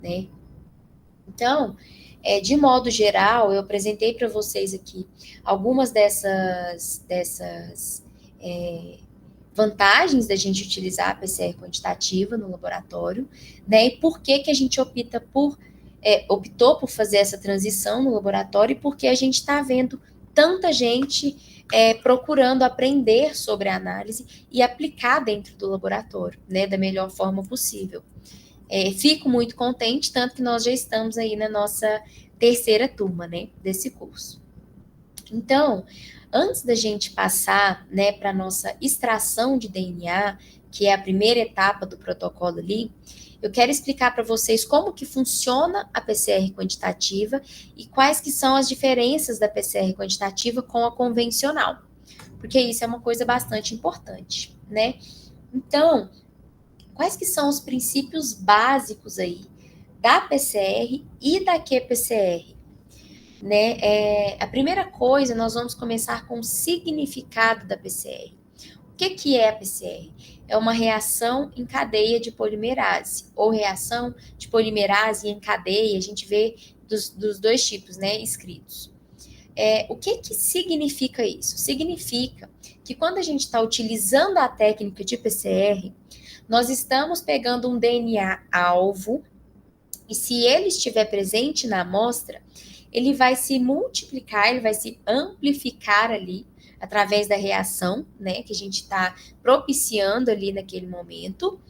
né? Então, de modo geral, eu apresentei para vocês aqui algumas dessas vantagens da gente utilizar a PCR quantitativa no laboratório, né? E por que a gente optou por fazer essa transição no laboratório e por que a gente está vendo tanta gente procurando aprender sobre a análise e aplicar dentro do laboratório, né? Da melhor forma possível. Fico muito contente, tanto que nós já estamos aí na nossa terceira turma, né, desse curso. Então, antes da gente passar, né, para a nossa extração de DNA, que é a primeira etapa do protocolo ali, eu quero explicar para vocês como que funciona a PCR quantitativa e quais que são as diferenças da PCR quantitativa com a convencional, porque isso é uma coisa bastante importante, né? Então, quais que são os princípios básicos aí da PCR e da qPCR? Né? A primeira coisa, nós vamos começar com o significado da PCR. O que é a PCR? É uma reação em cadeia de polimerase, ou reação de polimerase em cadeia, a gente vê dos dois tipos, né, escritos. O que significa isso? Significa que quando a gente está utilizando a técnica de PCR, nós estamos pegando um DNA alvo, e se ele estiver presente na amostra, ele vai se multiplicar, ele vai se amplificar ali, através da reação, né, que a gente está propiciando ali naquele momento.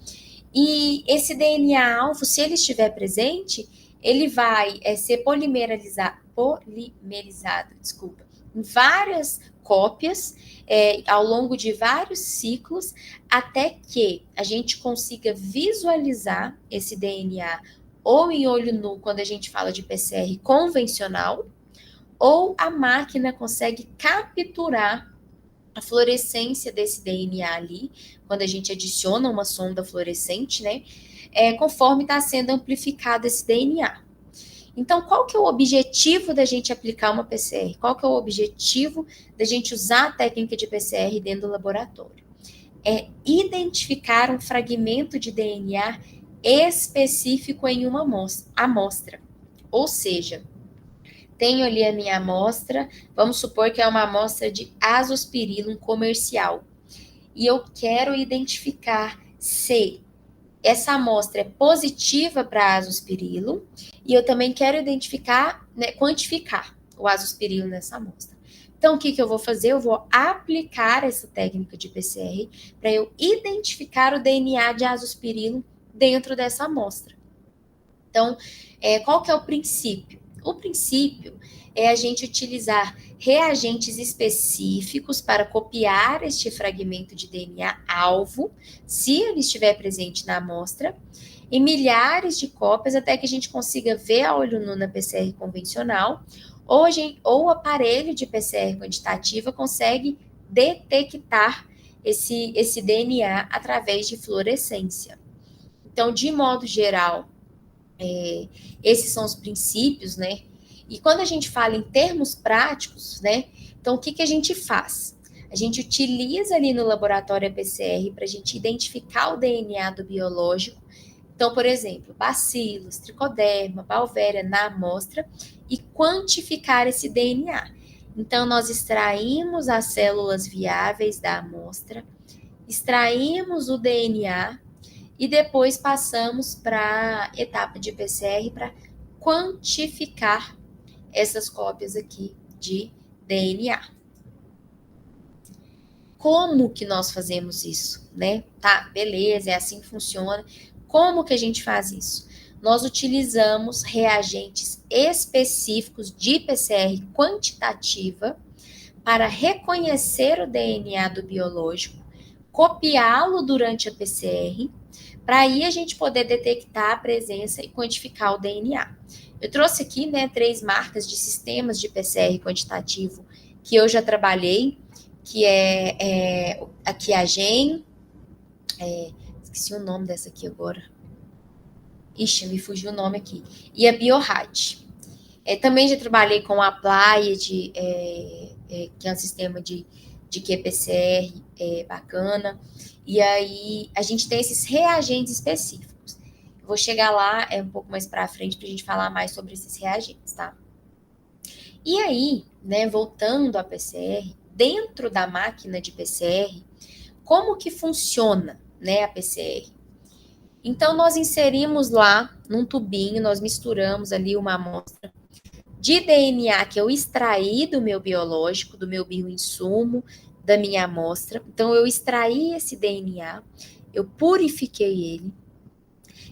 E esse DNA alvo, se ele estiver presente, ele vai ser polimerizado, desculpa, em várias cópias, ao longo de vários ciclos, até que a gente consiga visualizar esse DNA ou em olho nu, quando a gente fala de PCR convencional, ou a máquina consegue capturar a fluorescência desse DNA ali, quando a gente adiciona uma sonda fluorescente, né? Conforme está sendo amplificado esse DNA. Então, qual que é o objetivo da gente aplicar uma PCR? Qual que é o objetivo da gente usar a técnica de PCR dentro do laboratório? É identificar um fragmento de DNA específico em uma amostra. Ou seja, tenho ali a minha amostra, vamos supor que é uma amostra de azospirillum comercial, e eu quero identificar se essa amostra é positiva para azospirillum, e eu também quero identificar, né, quantificar o azospirillum nessa amostra. Então, o que eu vou fazer? Eu vou aplicar essa técnica de PCR para eu identificar o DNA de azospirillum dentro dessa amostra. Então, qual que é o princípio? O princípio é a gente utilizar reagentes específicos para copiar este fragmento de DNA alvo, se ele estiver presente na amostra, em milhares de cópias, até que a gente consiga ver a olho nu na PCR convencional, ou o aparelho de PCR quantitativa consegue detectar esse DNA através de fluorescência. Então, de modo geral, esses são os princípios, né? E quando a gente fala em termos práticos, né? Então, o que a gente faz? A gente utiliza ali no laboratório a PCR para a gente identificar o DNA do biológico. Então, por exemplo, bacilos, tricoderma, Beauveria na amostra e quantificar esse DNA. Então, nós extraímos as células viáveis da amostra, extraímos o DNA e depois passamos para a etapa de PCR para quantificar essas cópias aqui de DNA. Como que nós fazemos isso, né? Tá, beleza, é assim que funciona. Como que a gente faz isso? Nós utilizamos reagentes específicos de PCR quantitativa para reconhecer o DNA do biológico, copiá-lo durante a PCR, para aí a gente poder detectar a presença e quantificar o DNA. Eu trouxe aqui, né, 3 marcas de sistemas de PCR quantitativo que eu já trabalhei, que é a Qiagen, esqueci o nome dessa aqui agora. Ixi, me fugiu o nome aqui. E a Biohat. Também já trabalhei com a Applied, que é um sistema de qPCR bacana. E aí a gente tem esses reagentes específicos. vou chegar lá um pouco mais para frente para a gente falar mais sobre esses reagentes, tá? E aí, né, voltando à PCR, dentro da máquina de PCR, como que funciona, né, a PCR? Então, nós inserimos lá num tubinho, nós misturamos ali uma amostra de DNA que eu extraí do meu biológico, do meu bioinsumo, da minha amostra. Então, eu extraí esse DNA, eu purifiquei ele,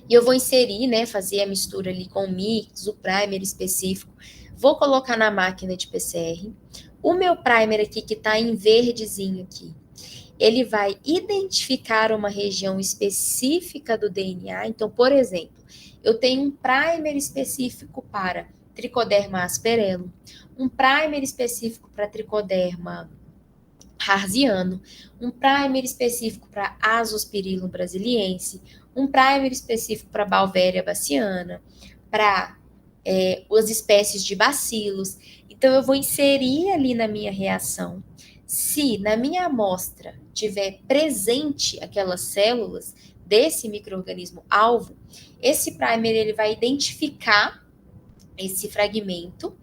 e eu vou inserir, né, fazer a mistura ali com o mix, o primer específico, vou colocar na máquina de PCR. O meu primer aqui, que está em verdezinho aqui, ele vai identificar uma região específica do DNA. Então, por exemplo, eu tenho um primer específico para Trichoderma asperellum, um primer específico para Trichoderma harziano, um primer específico para Azospirillum brasiliense, um primer específico para Beauveria baciana, para as espécies de bacilos. Então, eu vou inserir ali na minha reação. Se na minha amostra tiver presente aquelas células desse micro-organismo alvo, esse primer ele vai identificar esse fragmento,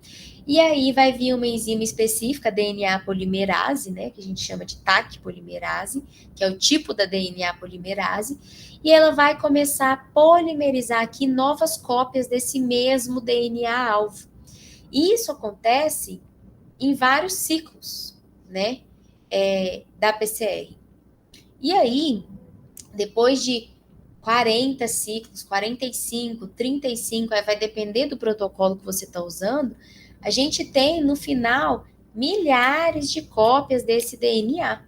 e aí vai vir uma enzima específica, DNA polimerase, né, que a gente chama de TAC polimerase, que é o tipo da DNA polimerase, e ela vai começar a polimerizar aqui novas cópias desse mesmo DNA alvo. E isso acontece em vários ciclos, né, da PCR. E aí, depois de 40 ciclos, 45, 35, aí vai depender do protocolo que você está usando, a gente tem no final milhares de cópias desse DNA.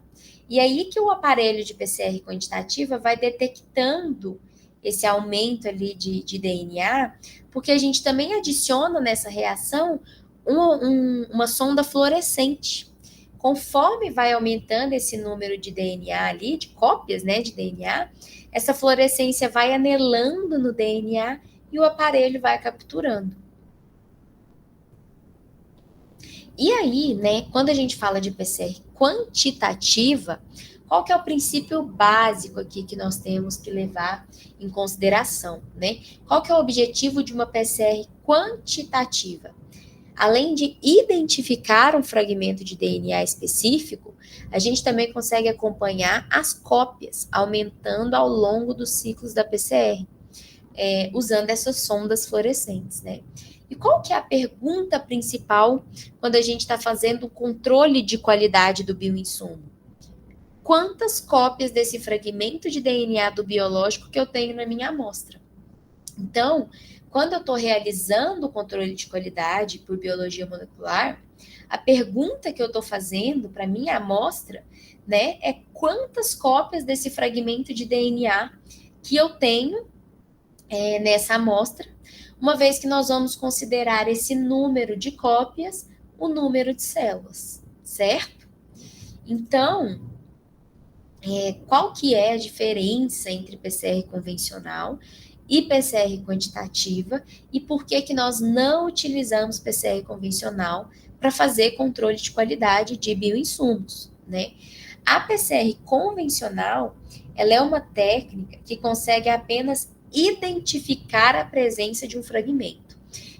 E aí que o aparelho de PCR quantitativa vai detectando esse aumento ali de DNA, porque a gente também adiciona nessa reação uma sonda fluorescente. Conforme vai aumentando esse número de DNA ali, de cópias, né, de DNA, essa fluorescência vai anelando no DNA e o aparelho vai capturando. E aí, né, quando a gente fala de PCR quantitativa, qual que é o princípio básico aqui que nós temos que levar em consideração, né? Qual que é o objetivo de uma PCR quantitativa? Além de identificar um fragmento de DNA específico, a gente também consegue acompanhar as cópias, aumentando ao longo dos ciclos da PCR, usando essas sondas fluorescentes, né? E qual que é a pergunta principal quando a gente está fazendo o controle de qualidade do bioinsumo? Quantas cópias desse fragmento de DNA do biológico que eu tenho na minha amostra? Então, quando eu estou realizando o controle de qualidade por biologia molecular, a pergunta que eu estou fazendo para minha amostra, né, é quantas cópias desse fragmento de DNA que eu tenho nessa amostra, uma vez que nós vamos considerar esse número de cópias o número de células, certo? Então, qual que é a diferença entre PCR convencional e PCR quantitativa e por que que nós não utilizamos PCR convencional para fazer controle de qualidade de bioinsumos, né? A PCR convencional, ela é uma técnica que consegue apenas identificar a presença de um fragmento.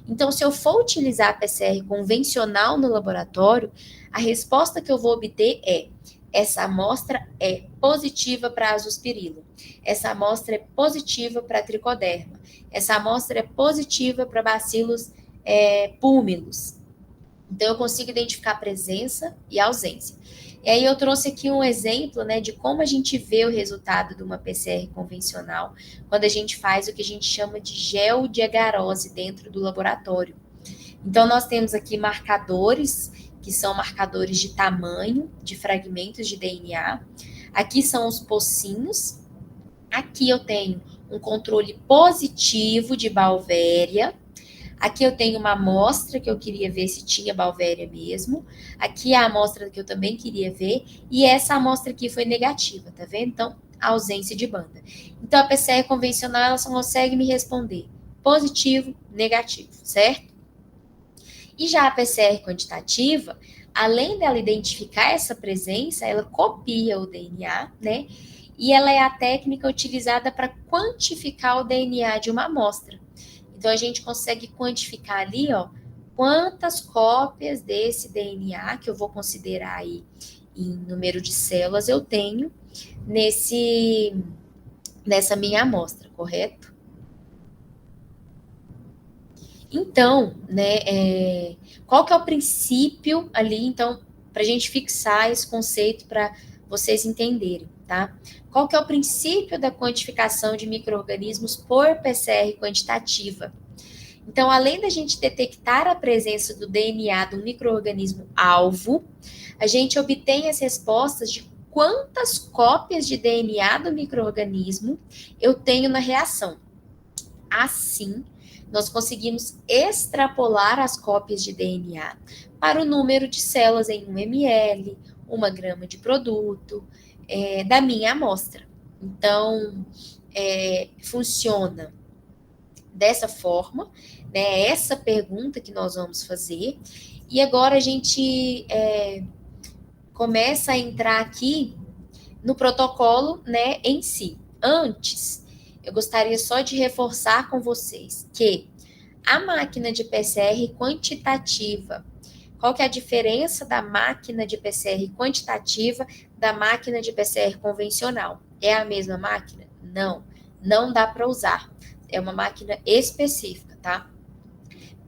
Então, se eu for utilizar a PCR convencional no laboratório, a resposta que eu vou obter é: essa amostra é positiva para azospirillum, essa amostra é positiva para tricoderma, essa amostra é positiva para bacilos púmilos. Então, eu consigo identificar presença e ausência. E aí eu trouxe aqui um exemplo, né, de como a gente vê o resultado de uma PCR convencional quando a gente faz o que a gente chama de geodiagarose dentro do laboratório. Então, nós temos aqui marcadores, que são marcadores de tamanho, de fragmentos de DNA. Aqui são os pocinhos. Aqui eu tenho um controle positivo de Beauveria. Aqui eu tenho uma amostra que eu queria ver se tinha Beauveria mesmo. Aqui é a amostra que eu também queria ver. E essa amostra aqui foi negativa, tá vendo? Então, ausência de banda. Então, a PCR convencional, ela só consegue me responder positivo, negativo, certo? E já a PCR quantitativa, além dela identificar essa presença, ela copia o DNA, né? e ela é a técnica utilizada para quantificar o DNA de uma amostra. Então, a gente consegue quantificar ali, ó, quantas cópias desse DNA, que eu vou considerar aí em número de células, eu tenho nessa minha amostra, correto? Então, né, qual que é o princípio ali, então, para a gente fixar esse conceito para vocês entenderem, tá? Qual que é o princípio da quantificação de micro-organismos por PCR quantitativa? Então, além da gente detectar a presença do DNA do micro-organismo alvo, a gente obtém as respostas de quantas cópias de DNA do micro-organismo eu tenho na reação. Assim, nós conseguimos extrapolar as cópias de DNA para o número de células em 1 ml, 1 grama de produto, da minha amostra. Então, funciona dessa forma, né? Essa pergunta que nós vamos fazer. E agora a gente começa a entrar aqui no protocolo, né, em si. Antes, eu gostaria só de reforçar com vocês que a máquina de PCR quantitativa, qual que é a diferença da máquina de PCR quantitativa da máquina de PCR convencional? É a mesma máquina? Não, não dá para usar. É uma máquina específica, tá?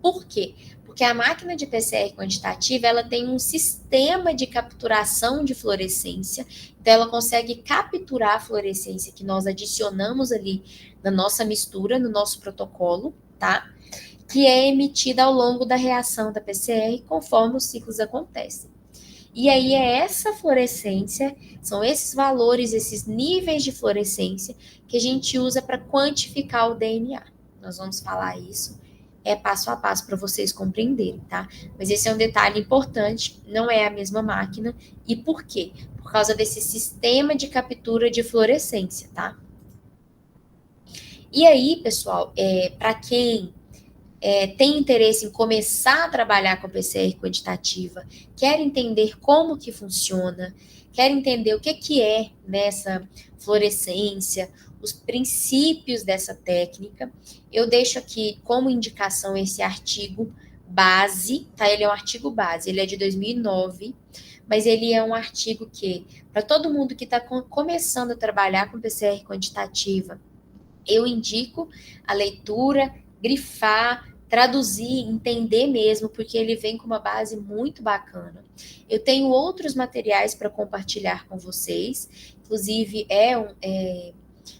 Por quê? Porque a máquina de PCR quantitativa, ela tem um sistema de capturação de fluorescência, então ela consegue capturar a fluorescência que nós adicionamos ali na nossa mistura, no nosso protocolo, tá? Que é emitida ao longo da reação da PCR, conforme os ciclos acontecem. E aí é essa fluorescência, são esses valores, esses níveis de fluorescência que a gente usa para quantificar o DNA. Nós vamos falar isso passo a passo para vocês compreenderem, tá? Mas esse é um detalhe importante, não é a mesma máquina. E por quê? Por causa desse sistema de captura de fluorescência, tá? E aí, pessoal, para quem tem interesse em começar a trabalhar com PCR quantitativa, quer entender como que funciona, quer entender o que é nessa fluorescência, os princípios dessa técnica, eu deixo aqui como indicação esse artigo base, tá? Ele é um artigo base, ele é de 2009, mas ele é um artigo que, para todo mundo que está começando a trabalhar com PCR quantitativa, eu indico a leitura, grifar, traduzir, entender mesmo, porque ele vem com uma base muito bacana. Eu tenho outros materiais para compartilhar com vocês, inclusive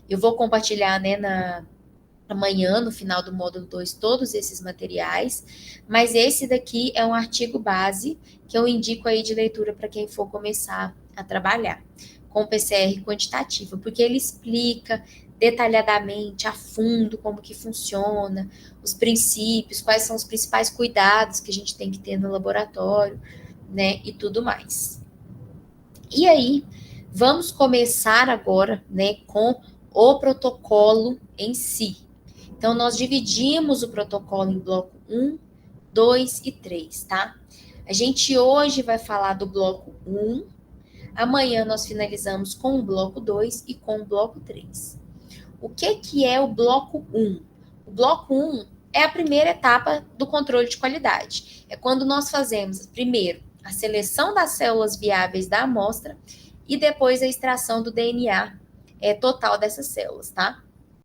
eu vou compartilhar, né, amanhã, no final do módulo 2, todos esses materiais, mas esse daqui é um artigo base que eu indico aí de leitura para quem for começar a trabalhar com PCR quantitativa, porque ele explica detalhadamente, a fundo, como que funciona, os princípios, quais são os principais cuidados que a gente tem que ter no laboratório, né, e tudo mais. E aí, vamos começar agora, né, com o protocolo em si. Então, nós dividimos o protocolo em bloco 1, 2 e 3, tá? A gente hoje vai falar do bloco 1, amanhã nós finalizamos com o bloco 2 e com o bloco 3. O que é o bloco 1? O bloco 1 é a primeira etapa do controle de qualidade. É quando nós fazemos, primeiro, a seleção das células viáveis da amostra e depois a extração do DNA total dessas células, tá?